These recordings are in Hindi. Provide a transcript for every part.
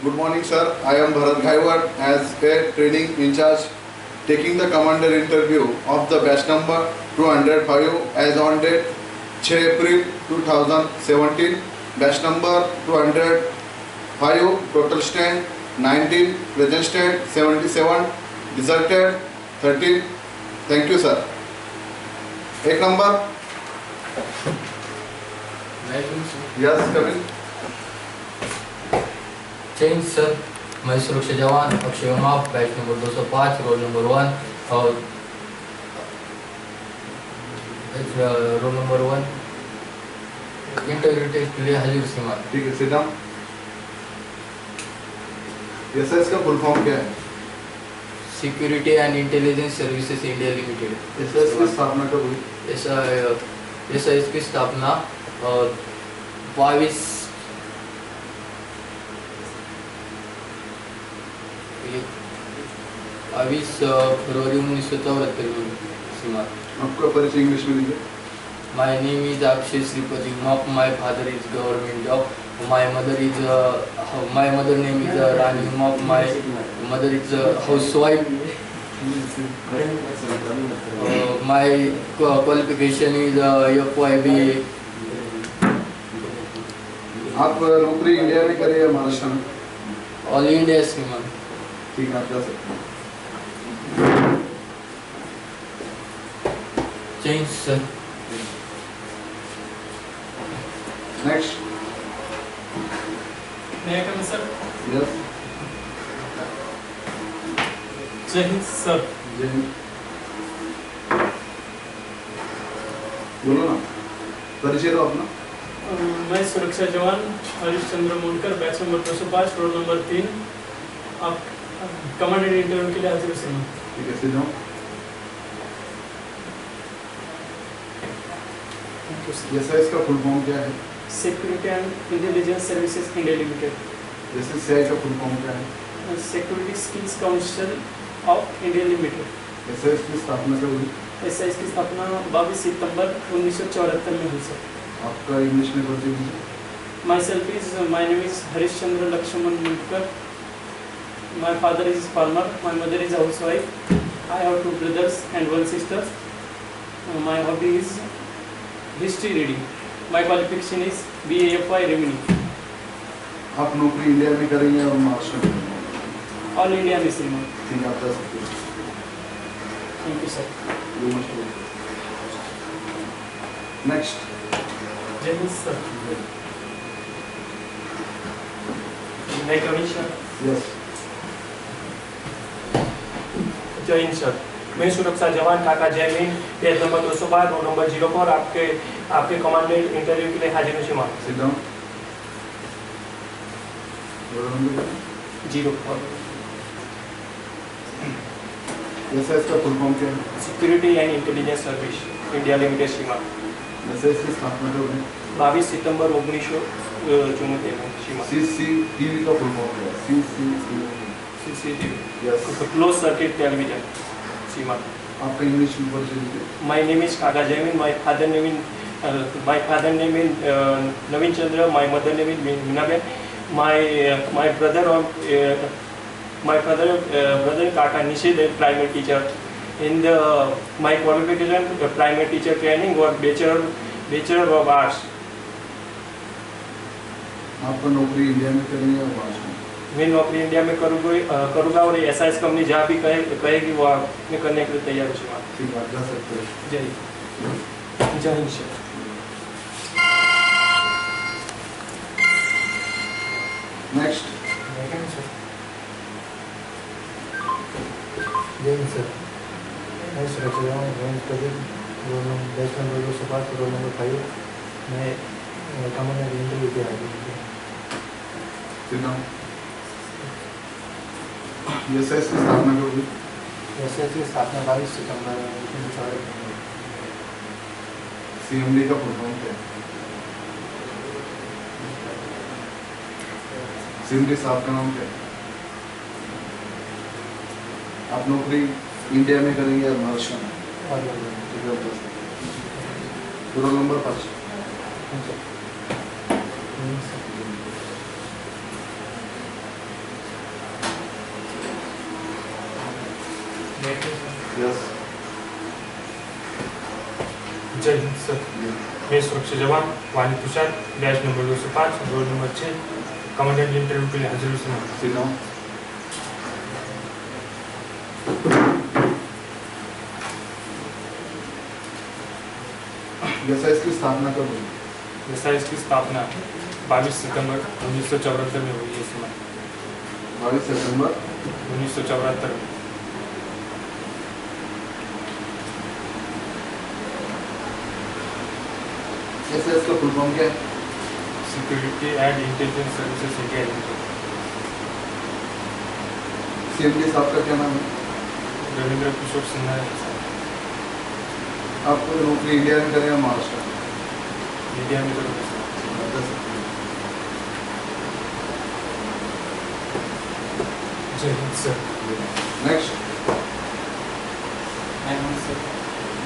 Good morning, sir. I am Bharat Gaiwat as a training in charge, taking the commander interview of the batch number 205 as on date 6 April 2017. Batch number 205, total stand 19, present stand 77, deserted 13. Thank you, sir. एक number. Yes, come in. Change sir. मैं सुरक्षा जवान Akshay Umap, batch number 205, roll number 1 और रोल नंबर 1 इंटरव्यू टेस्ट के लिए हाजिर सीमा. ठीक है, सिट डाउन. एसआईएस का फुल फॉर्म क्या है? Security and intelligence services India limited. SIS की स्थापना कब हुई? एसआईएस की स्थापना 22 फरवरी 1974 में सीमा. आपका परिचय इंग्लिश में दीजिए. My name is Akshay Sripati Umap. My father is government job. My mother name is Rani Umap. My mother is housewife. My qualification is FYB. आप नौकरी इंडिया में करें या महाराष्ट्र में? ऑल इंडिया सीमा. ठीक है, आप जा सकते हैं. Change sir. Next. May I come in, sir? Yes. जय हिंद सर. जय हिंद. बोलो ना, परिचय दो अपना. मैं सुरक्षा जवान Harish Chandra मोनकर, batch number 205, roll number 3. आप कमांडेंट इंटरव्यू के लिए हाजिर हैं. ठीक है, सिट डाउन. एसआईएस का फुल फॉर्म क्या है? Security and intelligence services India limited. SSCI का फुल फॉर्म क्या है? Security skills council of India limited. SIS की स्थापना कब हुई? एसआईएस की स्थापना 22 सितंबर 1974 में हुई सर. आपका इंग्लिश में परिचय दीजिए. My name is Harish Chandra Lakshman Monkar. My father is farmer. My mother is housewife. I have 2 brothers and 1 sister. My hobby is history reading. My qualification is BAFY Revenue. आप नौकरी इंडिया में करेंगे और महाराष्ट्र में? All India में श्रीमान. ठीक है, आप जा सकते हैं. Thank you sir. नेक्स्ट. जय हिंद सर. मैं कविश सर. यस. जय हिंद सर. मैं सुरक्षा जवान Kaka Jaymin, page number 205, roll number 04 आपके कमांडेंट इंटरव्यू के लिए हाजिर हूँ सीमा. Sit down. 0. एसआईएस का फुल फॉर्म क्या है? Security and intelligence service India limited सीमा. एसआईएस की स्थापना कब हुई? 22 सितंबर 1974 में सीमा. सीसीटीवी का फुल फॉर्म क्या है? CCTV. Yes. Close circuit television सीमा. आपका इंग्लिश में परिचय दीजिए. My name is Kaga Jaimin. My father name is Naveen Chandra. My mother name is Minaben. My brother Kaka Nishid is primary teacher. In my qualification, primary teacher training or bachelor of arts. आपका नौकरी इंडिया में करेंगे या महाराष्ट्र में? मैं नौकरी इंडिया में करूँगा और एसआईएस कंपनी जहाँ भी कहेगी वो मैं करने के लिए तैयार हूँ. ठीक है, आप जा सकते हैं. जय हिंद सर. नेक्स्ट. जय हिंद सर. मैं सुरक्षा जवान Ramesh Pradeep, batch number 205, roll number 5. मैं कमांडेंट इंटरव्यू के हाजिर हूँ. Seat down. एसआईएस की स्थापना कब हुई? एसआईएस की स्थापना 22 सितंबर 1974 में. सीएमडी का फुल फॉर्म क्या है? सीएमडी साहब का नाम क्या है? आप नौकरी इंडिया में करेंगे या महाराष्ट्र में? Roll number 5. Yes. जय हिंद सर। मैं सुरक्षा जवान वानी Tushar, batch number 205, roll number 6, commandant interview के लिए हाजिर हूँ सर। Sit down. एसआईएस की स्थापना कब हुई? एसआईएस की स्थापना 22 सितंबर 1974 में हुई है सर। 22 सितंबर 1974 में। एसआईएस का फुल फॉर्म क्या है? Security and intelligence services India limited. CMD साहब का क्या नाम है? रविंद्र किशोर सिन्हा है सर। आपको नौकरी इंडिया में करें या महाराष्ट्र में? इंडिया में करूँगा सर। जय हिंद सर। नेक्स्ट।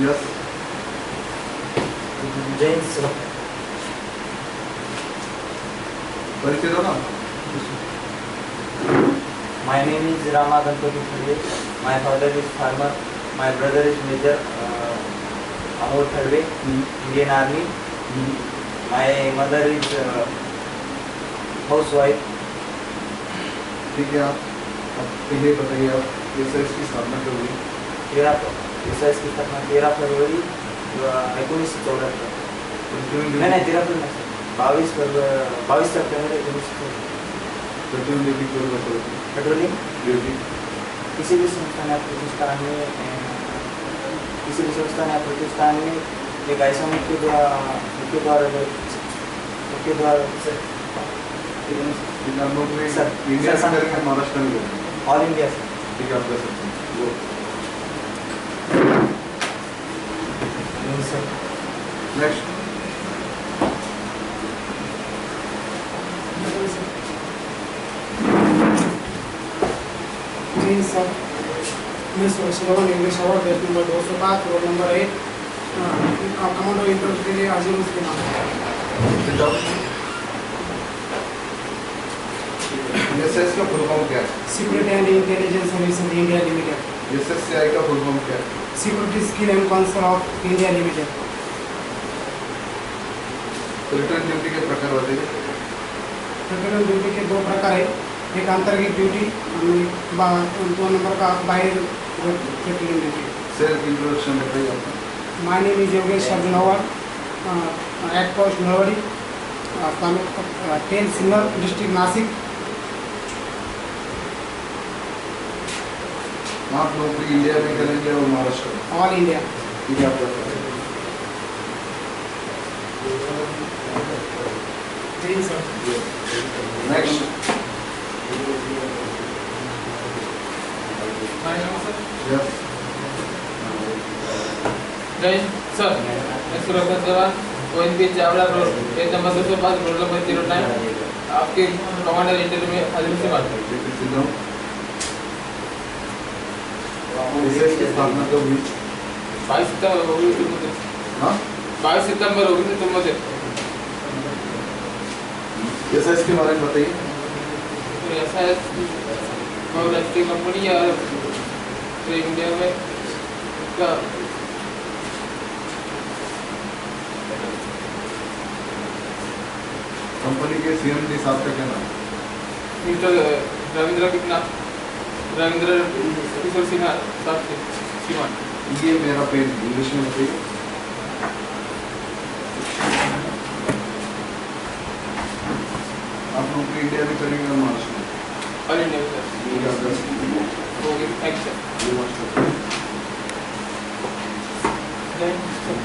यस। जय हिंद सर। परिचय दो ना। My name is Rama Ganpati Thadve. My father is farmer. My brother is Major Amol Thadve, Indian Army. My mother is housewife. ठीक है, आप ये बताइए, आप एसआईएस की स्थापना कब हुई? 13 की स्थापना 13 फरवरी 1974। नहीं 13 फरवरी नहीं, 22 सितंबर 1974। पेट्रोल ड्यूटी कब बताओ? पेट्रोलिंग ड्यूटी किसी भी संस्थान या प्रतिष्ठान में एक ऐसा मुख्य द्वारा नौकरी सर, इंडिया सर, में करेंगे महाराष्ट्र में करेंगे? ऑल इंडिया से। ठीक है, आप कर सकते हैं। नेक्स्ट। जी सर, मैं सुरक्षा English award batch number 205, roll number 1, commando interview के लिए हाजिर हूँ। उसके नाम एसएस का फुल फॉर्म क्या है? Security and intelligence services India limited. SSCI का फुल फॉर्म क्या है? Security skill and council of India limited. Return duty के प्रकार बताइए। पेट्रोलियम ड्यूटी के 2 प्रकार है, एक अंतर्गत ड्यूटी और 2 नंबर का बाहर पेट्रोलियम ड्यूटी। सेल्फ इंट्रोडक्शन बताइए आपका। My name is Yogesh Arjunwar, at post Nalwadi, 10 Sinnar, district Nashik. आप नौकरी इंडिया में करेंगे और महाराष्ट्र में? All India. ठीक है, आप कर सकते हैं। जी सर। नेक्स्ट। यस। जय हिंद सर। मैं सुरक्षा जवान ONP Chawla road, page number 205, roll number 09, आपके कमांडर इंटरव्यू में हाजिर से बात करते हैं। एसएस की स्थापना कब हुई? 22 सितंबर होगी तुम हाँ? 22 सितंबर होगी तुम मुझे एसएस के बारे में बताइए। ऐसा है बहुराष्ट्रीय कंपनी या पूरे इंडिया में का कंपनी के सीएमडी साहब का क्या नाम है? मिस्टर रविंद्र किशोर सिन्हा साहब से श्रीमान। ये मेरा पेन इंग्लिश में बताइए। आप नौकरी इंडिया में करेंगे और महाराष्ट्र में? All India sir. ठीक है, आप कर सकते हैं। Okay, thank you sir. ये मस्त है। जय हिंद सर।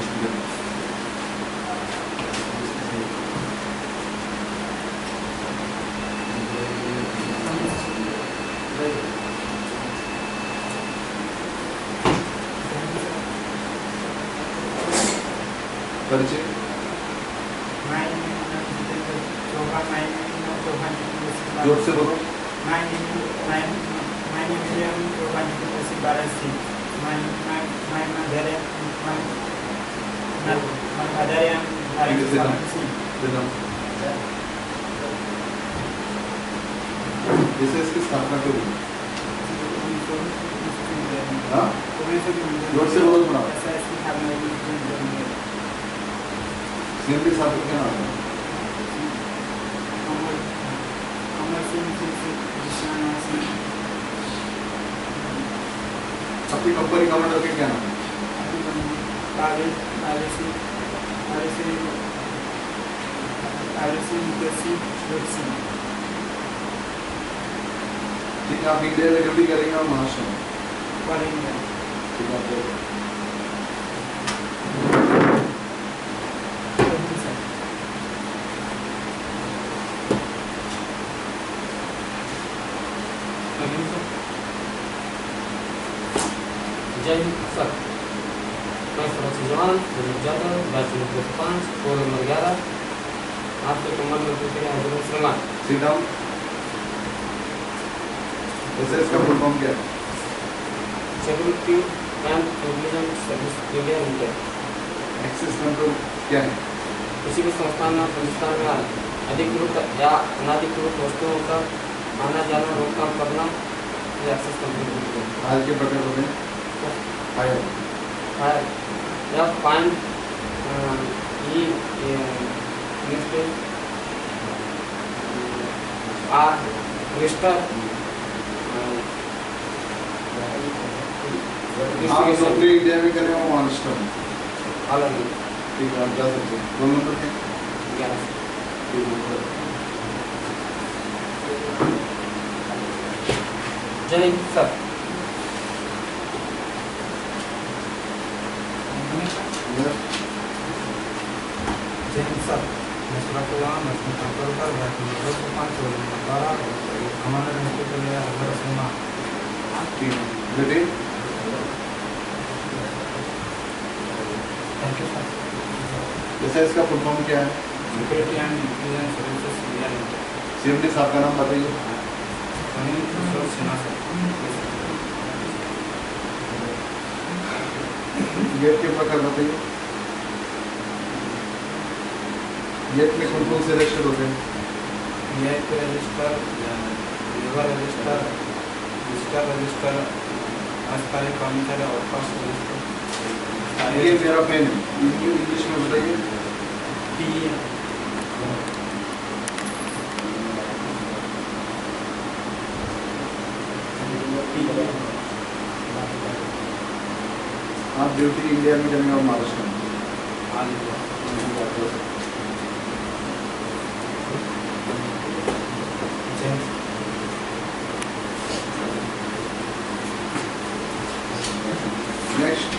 परिचय। जोर से बोलो। एसएस की स्थापना कब हुई? हाँ जोर से बोलो थोड़ा। सीएमडी साहब का क्या नाम है? अपनी कंपनी कमांडर के क्या नाम है? ठीक है, आप इंडिया में ड्यूटी करेंगे और महाराष्ट्र में? ठीक है, आपको जय हिंद सर। मैं सुरक्षा जवान Jadhav, batch number 5, roll number 11, आपके कमांड में पूछ रहे हैं श्रीमान। Sit down. एसएस का फुल फॉर्म क्या है? Security and intelligence service India limited. Access control क्या है? किसी भी संस्थान या प्रतिष्ठान में अधिकृत या अनाधिकृत वस्तुओं का आना जाना रोकथाम करना या एक्सेस कंट्रोल। आज के प्रकार होते हैं फायर, या फाइन ई आर रजिस्टर आप नौकरी इंडिया में करें और महाराष्ट्र में? अलग ठीक है, आप जा सकते हैं। रोल नंबर क्या? 11। ठीक है। जय हिंद सर। जय हिंद सर। मैं सुरक्षा जवान Lakshmi controller batch number 5, roll number 12, commander inspector अगर सिन्हा। ठीक है, बेटे थैंक यू सर। एसएस का फुल फॉर्म क्या है? Security and intelligence services India limited. CMD साहब का नाम बताइए। अनिल किशोर सिन्हा सर। गेट के प्रकार बताइए। गेट में कौन कौन से रजिस्टर होते हैं? Net register, labour register, visitor register, अस्पताल कर्मचारी और पास रजिस्टर। ये मेरा पेन है, इंग्लिश में बताइए। आप ड्यूटी इंडिया में करेंगे और महाराष्ट्र में? नेक्स्ट